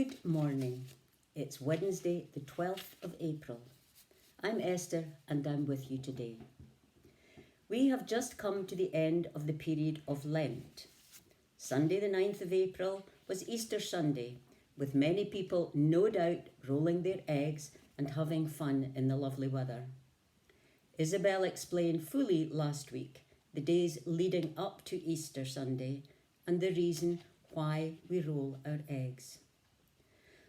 Good morning. It's Wednesday, the 12th of April. I'm Esther and I'm with you today. We have just come to the end of the period of Lent. Sunday, the 9th of April, was Easter Sunday, with many people no doubt rolling their eggs and having fun in the lovely weather. Isabel explained fully last week the days leading up to Easter Sunday and the reason why we roll our eggs.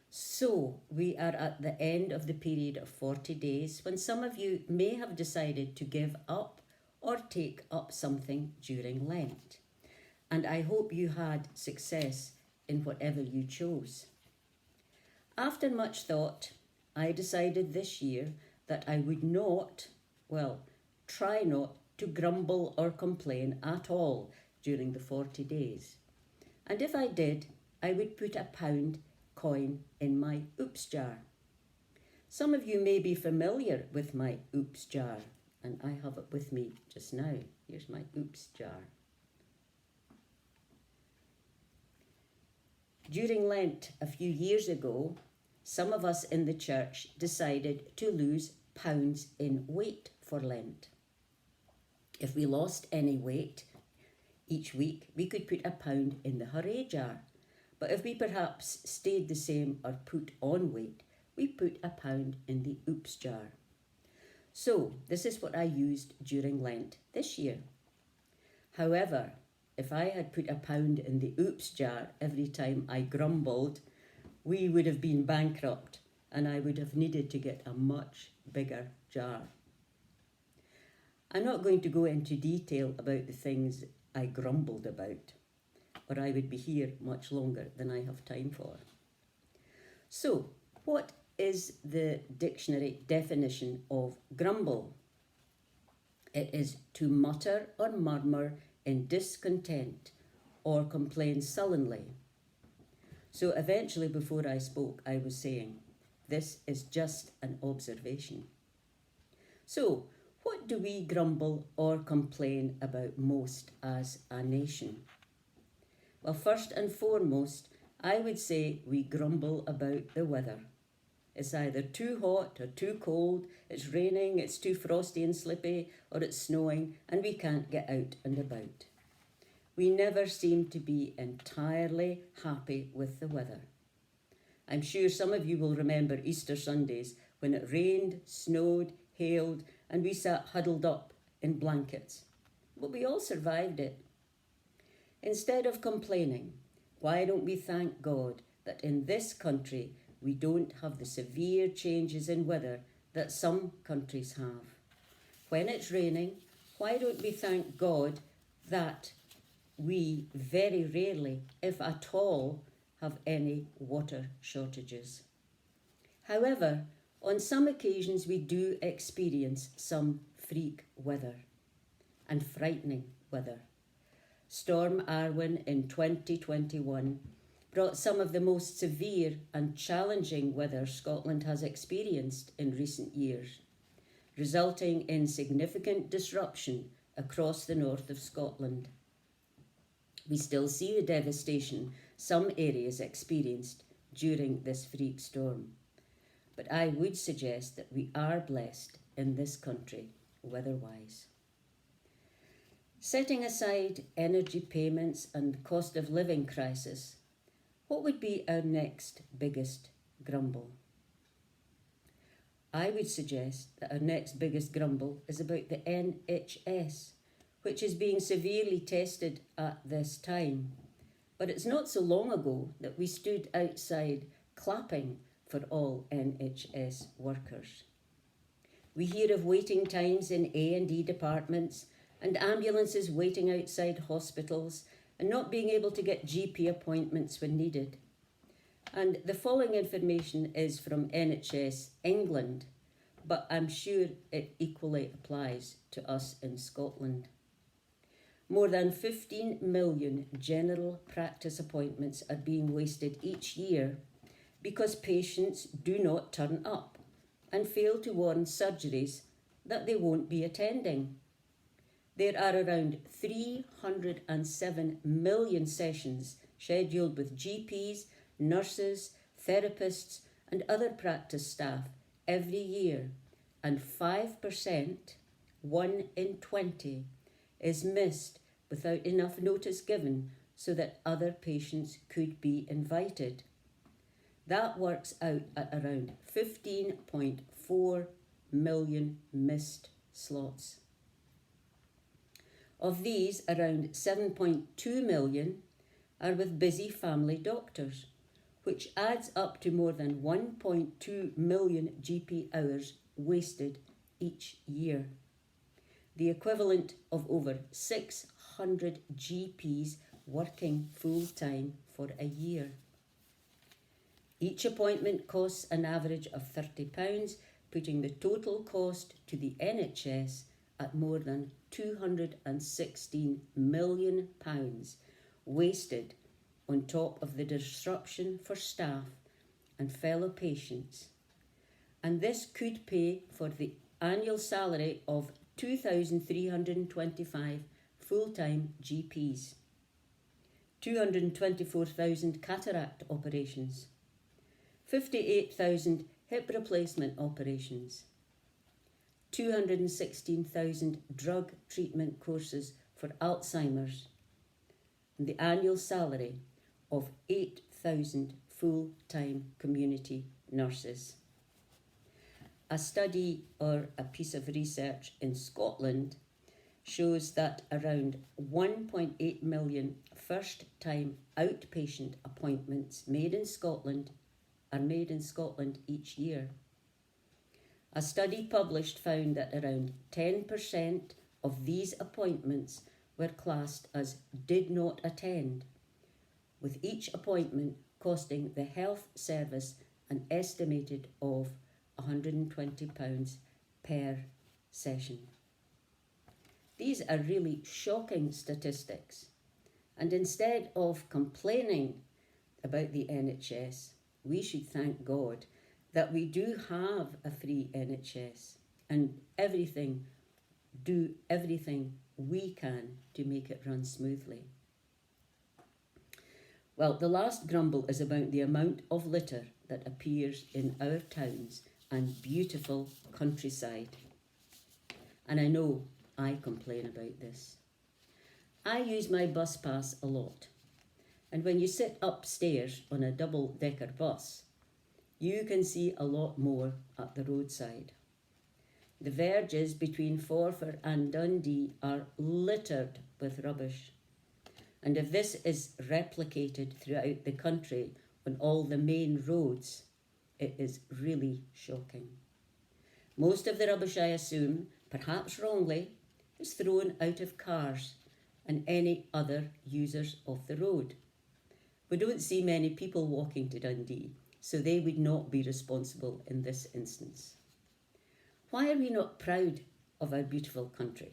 So we are at the end of the period of 40 days when some of you may have decided to give up or take up something during Lent. And I hope you had success in whatever you chose. After much thought, I decided this year that I would try not to grumble or complain at all during the 40 days. And if I did, I would put a £1 coin in my oops jar. Some of you may be familiar with my oops jar, and I have it with me just now. Here's my oops jar. During Lent a few years ago, some of us in the church decided to lose pounds in weight for Lent. If we lost any weight each week, we could put £1 in the hooray jar. But if we perhaps stayed the same or put on weight, we put £1 in the oops jar. So this is what I used during Lent this year. However, if I had put £1 in the oops jar every time I grumbled, we would have been bankrupt and I would have needed to get a much bigger jar. I'm not going to go into detail about the things I grumbled about, or I would be here much longer than I have time for. So, what is the dictionary definition of grumble? It is to mutter or murmur in discontent or complain sullenly. So eventually before I spoke, I was saying, this is just an observation. So, what do we grumble or complain about most as a nation? Well, first and foremost, I would say we grumble about the weather. It's either too hot or too cold, it's raining, it's too frosty and slippy, or it's snowing, and we can't get out and about. We never seem to be entirely happy with the weather. I'm sure some of you will remember Easter Sundays when it rained, snowed, hailed, and we sat huddled up in blankets. But we all survived it. Instead of complaining, why don't we thank God that in this country we don't have the severe changes in weather that some countries have? When it's raining, why don't we thank God that we very rarely, if at all, have any water shortages? However, on some occasions we do experience some freak weather and frightening weather. Storm Arwen in 2021 brought some of the most severe and challenging weather Scotland has experienced in recent years, resulting in significant disruption across the north of Scotland. We still see the devastation some areas experienced during this freak storm, but I would suggest that we are blessed in this country weather-wise. Setting aside energy payments and cost of living crisis, what would be our next biggest grumble? I would suggest that our next biggest grumble is about the NHS, which is being severely tested at this time. But it's not so long ago that we stood outside clapping for all NHS workers. We hear of waiting times in A&E departments and ambulances waiting outside hospitals and not being able to get GP appointments when needed. And the following information is from NHS England, but I'm sure it equally applies to us in Scotland. More than 15 million general practice appointments are being wasted each year because patients do not turn up and fail to warn surgeries that they won't be attending. There are around 307 million sessions scheduled with GPs, nurses, therapists and other practice staff every year, and 5%, 1 in 20, is missed without enough notice given so that other patients could be invited. That works out at around 15.4 million missed slots. Of these, around 7.2 million are with busy family doctors, which adds up to more than 1.2 million GP hours wasted each year, the equivalent of over 600 GPs working full-time for a year. Each appointment costs an average of £30, putting the total cost to the NHS at more than £216 million wasted, on top of the disruption for staff and fellow patients. And this could pay for the annual salary of 2,325 full-time GPs, 224,000 cataract operations, 58,000 hip replacement operations, 216,000 drug treatment courses for Alzheimer's, and the annual salary of 8,000 full-time community nurses. A study or a piece of research in Scotland shows that around 1.8 million first-time outpatient appointments are made in Scotland each year. A study published found that around 10% of these appointments were classed as did not attend, with each appointment costing the health service an estimated of £120 per session. These are really shocking statistics, and instead of complaining about the NHS, we should thank God that we do have a free NHS and do everything we can to make it run smoothly. Well, the last grumble is about the amount of litter that appears in our towns and beautiful countryside. And I know I complain about this. I use my bus pass a lot, and when you sit upstairs on a double-decker bus, you can see a lot more at the roadside. The verges between Forfar and Dundee are littered with rubbish. And if this is replicated throughout the country on all the main roads, it is really shocking. Most of the rubbish, I assume, perhaps wrongly, is thrown out of cars and any other users of the road. We don't see many people walking to Dundee, so they would not be responsible in this instance. Why are we not proud of our beautiful country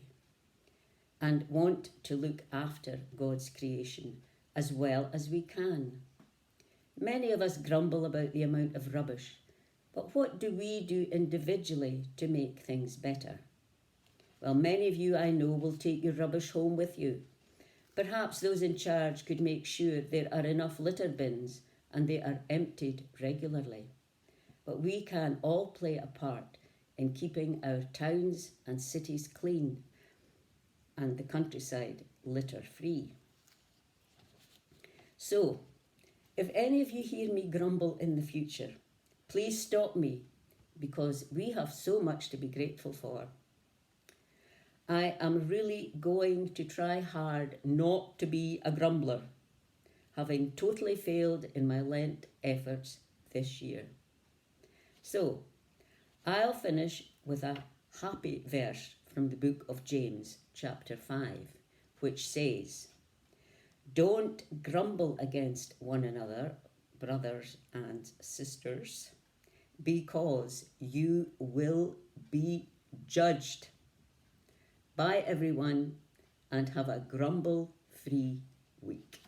and want to look after God's creation as well as we can? Many of us grumble about the amount of rubbish, but what do we do individually to make things better? Well, many of you I know will take your rubbish home with you. Perhaps those in charge could make sure there are enough litter bins and they are emptied regularly. But we can all play a part in keeping our towns and cities clean and the countryside litter-free. So, if any of you hear me grumble in the future, please stop me, because we have so much to be grateful for. I am really going to try hard not to be a grumbler, having totally failed in my Lent efforts this year. So, I'll finish with a happy verse from the book of James, chapter 5, which says, "Don't grumble against one another, brothers and sisters, because you will be judged." Bye everyone, and have a grumble-free week.